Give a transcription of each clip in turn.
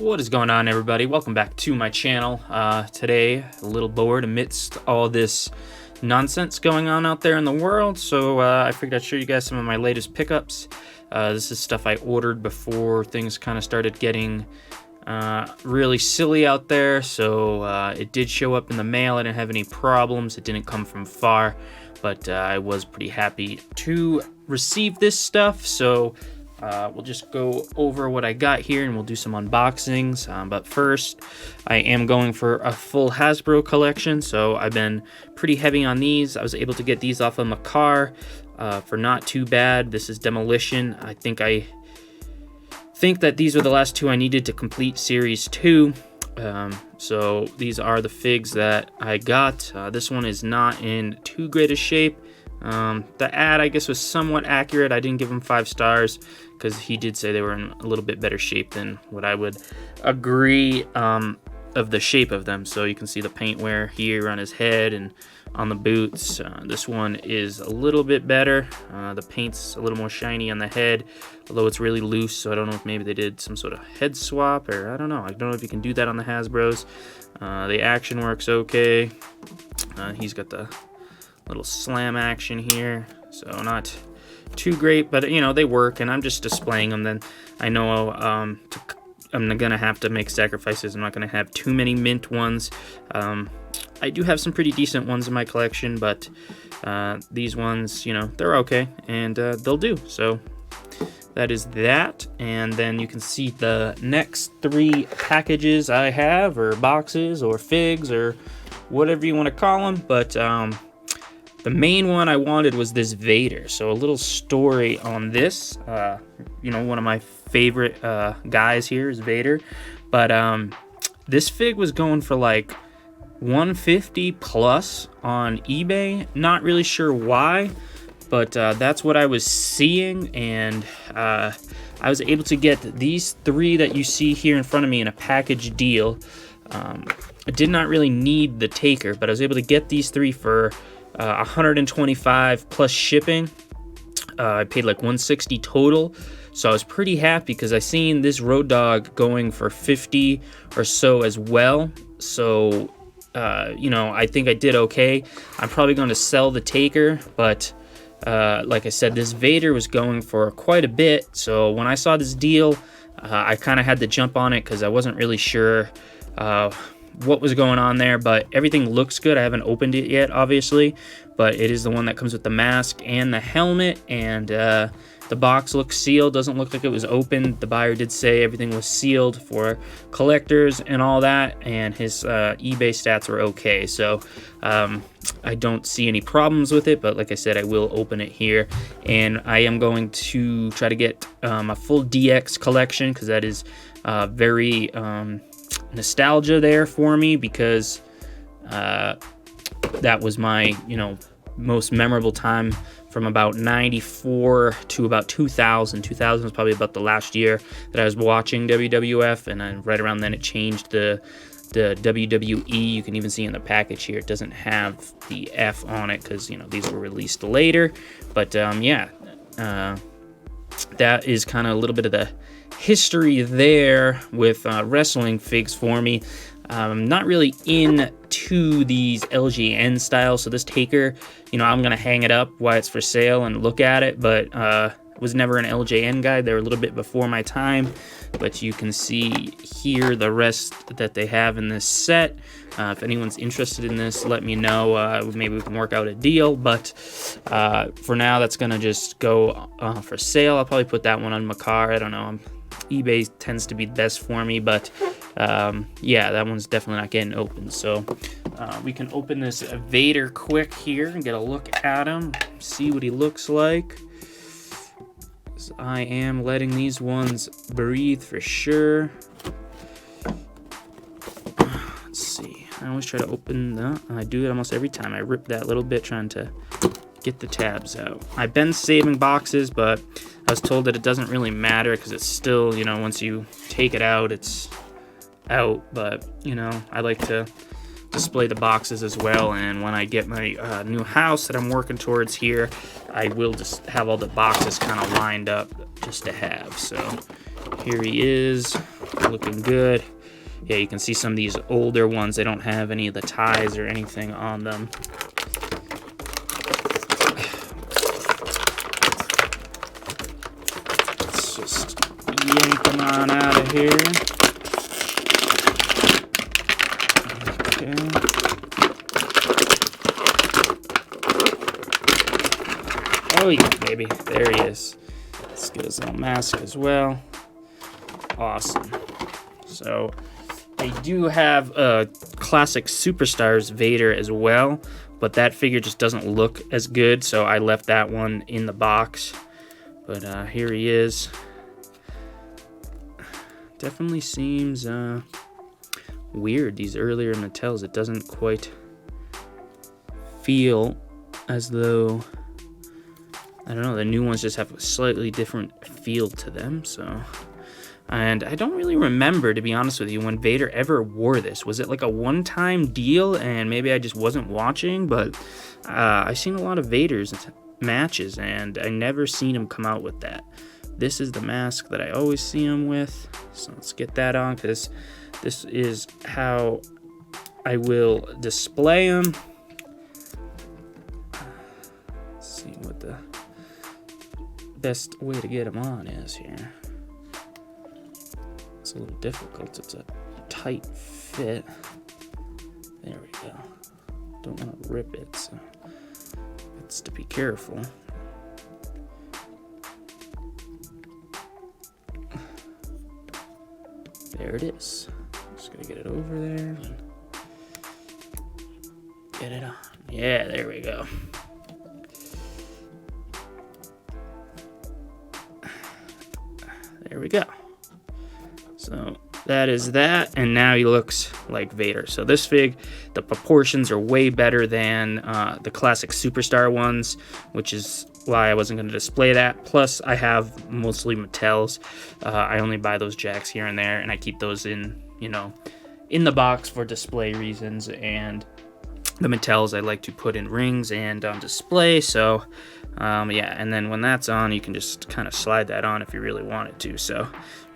What is going on, everybody? Welcome back to my channel. Today, a little bored amidst all this nonsense going on out there in the world, so I figured I'd show you guys some of my latest pickups. This is stuff I ordered before things kind of started getting really silly out there, so it did show up in the mail. I didn't have any problems. It didn't come from far, but I was pretty happy to receive this stuff, so we'll just go over what I got here and we'll do some unboxings. But first, I am going for a full Hasbro collection, so I've been pretty heavy on these. I was able to get these off of mercari for not too bad. This is Demolition. I think that these were the last two I needed to complete Series 2. So these are the figs that I got. This one is not in too great a shape. The ad, I guess, was somewhat accurate. I didn't give him 5 stars because he did say they were in a little bit better shape than what I would agree of the shape of them. So you can see the paint wear here on his head and on the boots. This one is a little bit better. The paint's a little more shiny on the head, although it's really loose, so I don't know if maybe they did some sort of head swap, or I don't know. I don't know if you can do that on the Hasbros. The action works okay. He's got the little slam action here, so not too great, but you know, they work, and I'm just displaying them. Then I know I'm gonna have to make sacrifices. I'm not gonna have too many mint ones. I do have some pretty decent ones in my collection, but these ones, you know, they're okay, and they'll do. So that is that. And then you can see the next 3 packages I have, or boxes, or figs, or whatever you want to call them. But the main one I wanted was this Vader. So a little story on this. You know, one of my favorite guys here is Vader. But this fig was going for like $150 plus on eBay. Not really sure why, but that's what I was seeing. And I was able to get these 3 that you see here in front of me in a package deal. I did not really need the taker, but I was able to get these 3 for $125 plus shipping. I paid like $160 total, so I was pretty happy because I seen this Road Dog going for $50 or so as well. So you know, I think I did okay. I'm probably going to sell the taker, but like I said, this Vader was going for quite a bit. So when I saw this deal, I kind of had to jump on it because I wasn't really sure what was going on there, but everything looks good. I haven't opened it yet, obviously, but it is the one that comes with the mask and the helmet, and the box looks sealed. Doesn't look like it was opened. The buyer did say everything was sealed for collectors and all that, and his eBay stats were okay, so I don't see any problems with it. But like I said, I will open it here, and I am going to try to get a full DX collection, because that is very nostalgia there for me, because that was my, you know, most memorable time from about 94 to about 2000. 2000 was probably about the last year that I was watching WWF, and then right around then it changed the WWE. You can even see in the package here it doesn't have the F on it, because, you know, these were released later. But yeah, that is kind of a little bit of the history there with wrestling figs for me. Not really into these LJN styles, so this taker, you know, I'm gonna hang it up while it's for sale and look at it, but was never an LJN guy. They're a little bit before my time, but you can see here the rest that they have in this set. If anyone's interested in this, let me know. Maybe we can work out a deal, but for now, that's gonna just go for sale. I'll probably put that one on mercari. I don't know. eBay tends to be best for me, but yeah, that one's definitely not getting open. So we can open this Vader quick here and get a look at him, see what he looks like. So I am letting these ones breathe for sure. Let's see. I always try to open that. I do it almost every time. I rip that little bit trying to get the tabs out. I've been saving boxes, but I was told that it doesn't really matter because it's still, you know, once you take it out, it's out. But, you know, I like to display the boxes as well, and when I get my new house that I'm working towards here, I will just have all the boxes kind of lined up just to have. So here he is. looking good. Yeah, you can see some of these older ones, they don't have any of the ties or anything on them. Let's just yank them on out of here. Okay. Oh yeah, baby, there he is. Let's get his little mask as well. Awesome. So they do have a classic Superstars Vader as well, but that figure just doesn't look as good, so I left that one in the box. But here he is. Definitely seems weird, these earlier Mattels. It doesn't quite feel as though, I don't know, the new ones just have a slightly different feel to them, so. And I don't really remember, to be honest with you, when Vader ever wore this. Was it like a one-time deal and maybe I just wasn't watching? But I've seen a lot of Vader's matches and I never seen him come out with that. This is the mask that I always see him with. So let's get that on, because this is how I will display him. Let's see what the best way to get him on is here. It's a little difficult. It's a tight fit. There we go. Don't want to rip it, so it's to be careful. There it is. Just gonna get it over there and get it on. Yeah, there we go. There we go. So that is that, and now he looks like Vader. So this fig, the proportions are way better than the classic Superstar ones, which is why I wasn't going to display that. Plus, I have mostly Mattels. I only buy those jacks here and there, and I keep those in, you know, in the box for display reasons. And the Mattels I like to put in rings and on display. So yeah, and then when that's on, you can just kind of slide that on if you really wanted to. So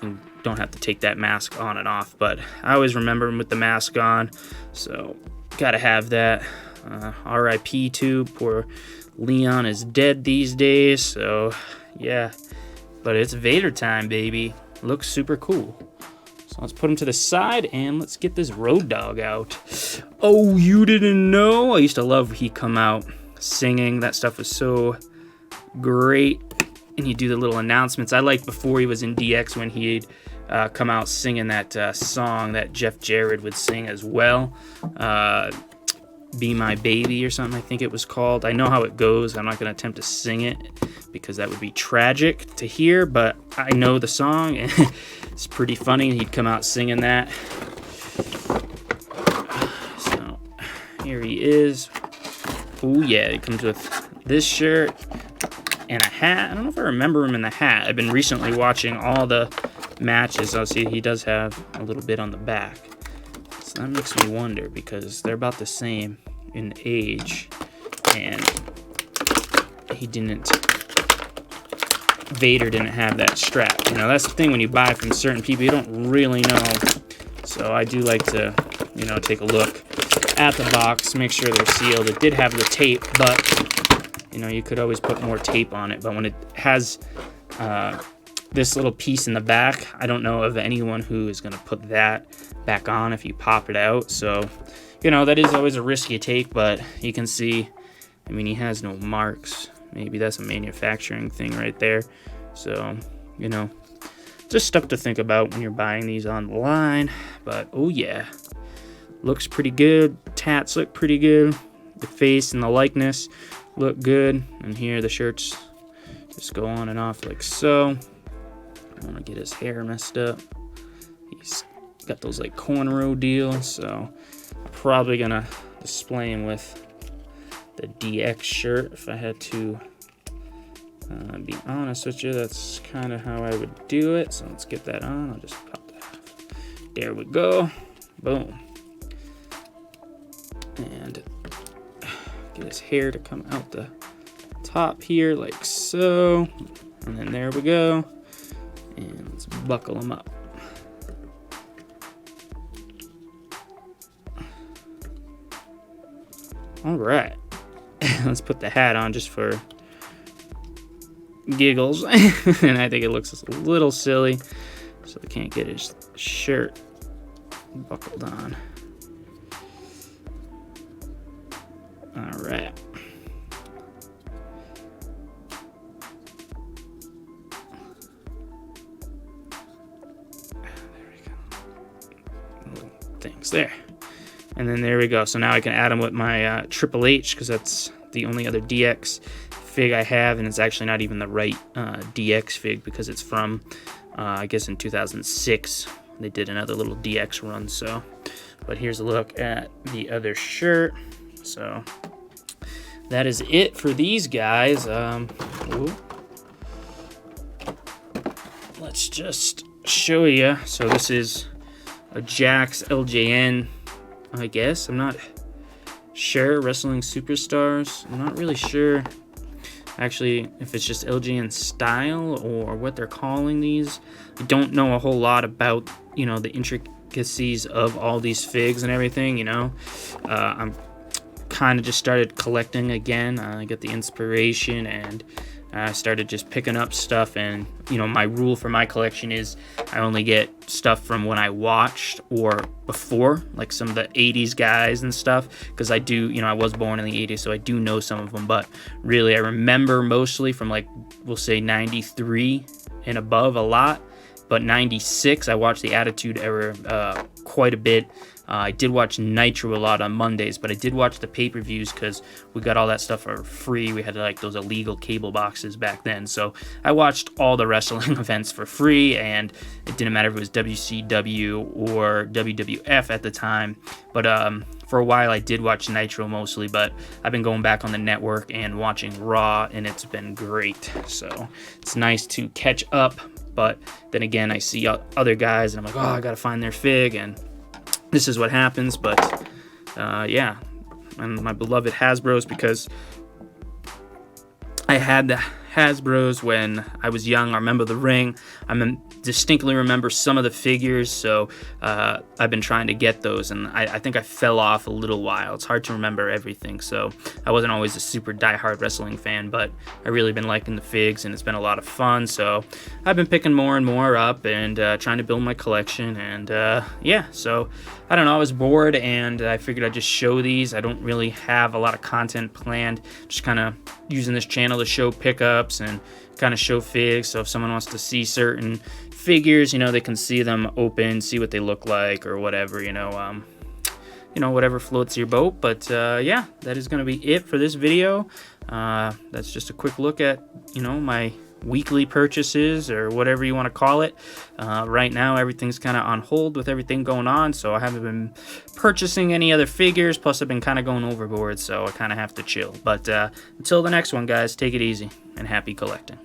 you don't have to take that mask on and off, but I always remember him with the mask on, so gotta have that. RIP too, poor Leon is dead these days, so yeah, but it's Vader time, baby. Looks super cool. So let's put him to the side and let's get this Road Dogg out. Oh, you didn't know? I used to love he come out singing. That stuff was so great. And he'd do the little announcements. I liked before he was in DX when he'd come out singing that song that Jeff Jarrett would sing as well. Be My Baby or something, I think it was called. I know how it goes. I'm not going to attempt to sing it because that would be tragic to hear, but I know the song and it's pretty funny. He'd come out singing that. So here he is. Oh yeah, he comes with this shirt and a hat. I don't know if I remember him in the hat. I've been recently watching all the matches. I'll see he does have a little bit on the back. So that makes me wonder because they're about the same in age, and Vader didn't have that strap. You know, that's the thing when you buy from certain people, you don't really know. So I do like to, you know, take a look at the box, make sure they're sealed. It did have the tape, but you know, you could always put more tape on it. But when it has this little piece in the back, I don't know of anyone who is going to put that back on if you pop it out. So, you know, that is always a risk you take, but you can see, I mean, he has no marks. Maybe that's a manufacturing thing right there. So, you know, just stuff to think about when you're buying these online. But, oh yeah, looks pretty good. Tats look pretty good. The face and the likeness look good. And here the shirts just go on and off like so. I want to get his hair messed up. He's got those like cornrow deals, so I'm probably gonna display him with the DX shirt if I had to be honest with you. That's kind of how I would do it. So let's get that on. I'll just pop that off. There we go. Boom. And get his hair to come out the top here like so. And then there we go. And let's buckle him up. All right. Let's put the hat on just for giggles. And I think it looks a little silly, so I can't get his shirt buckled on. All right. There we go. Little things there. And then there we go. So now I can add them with my Triple H, because that's the only other DX fig I have, and it's actually not even the right DX fig, because it's from, I guess in 2006, they did another little DX run. So, but here's a look at the other shirt. So that is it for these guys. Let's just show you. So this is a Jax LJN, I guess. I'm not sure. Wrestling Superstars. I'm not really sure actually if it's just LJN style or what they're calling these. I don't know a whole lot about, you know, the intricacies of all these figs and everything, you know. I'm kind of just started collecting again. I got the inspiration, and I started just picking up stuff. And, you know, my rule for my collection is I only get stuff from when I watched or before, like some of the 80s guys and stuff, because I do, you know, I was born in the 80s, so I do know some of them, but really I remember mostly from, like, we'll say 93 and above a lot. But 96, I watched the Attitude Era quite a bit. I did watch Nitro a lot on Mondays, but I did watch the pay-per-views because we got all that stuff for free. We had like those illegal cable boxes back then. So I watched all the wrestling events for free, and it didn't matter if it was WCW or WWF at the time. But for a while I did watch Nitro mostly, but I've been going back on the network and watching Raw, and it's been great. So it's nice to catch up. But then again, I see other guys, and I'm like, oh, I gotta find their fig, and this is what happens. But yeah, and my beloved Hasbros, because I had the Hasbros when I was young. I remember the ring. Distinctly remember some of the figures, so I've been trying to get those, and I think I fell off a little while. It's hard to remember everything, so I wasn't always a super diehard wrestling fan, but I really been liking the figs, and it's been a lot of fun. So I've been picking more and more up and trying to build my collection, and yeah, so I don't know, I was bored, and I figured I'd just show these. I don't really have a lot of content planned, just kind of using this channel to show pickups and kind of show figs. So if someone wants to see certain figures, you know, they can see them open, see what they look like or whatever, you know, whatever floats your boat. But yeah, that is going to be it for this video. That's just a quick look at, you know, my weekly purchases or whatever you want to call it. Right now everything's kind of on hold with everything going on, so I haven't been purchasing any other figures, plus I've been kind of going overboard, so I kind of have to chill. But until the next one, guys, take it easy and happy collecting.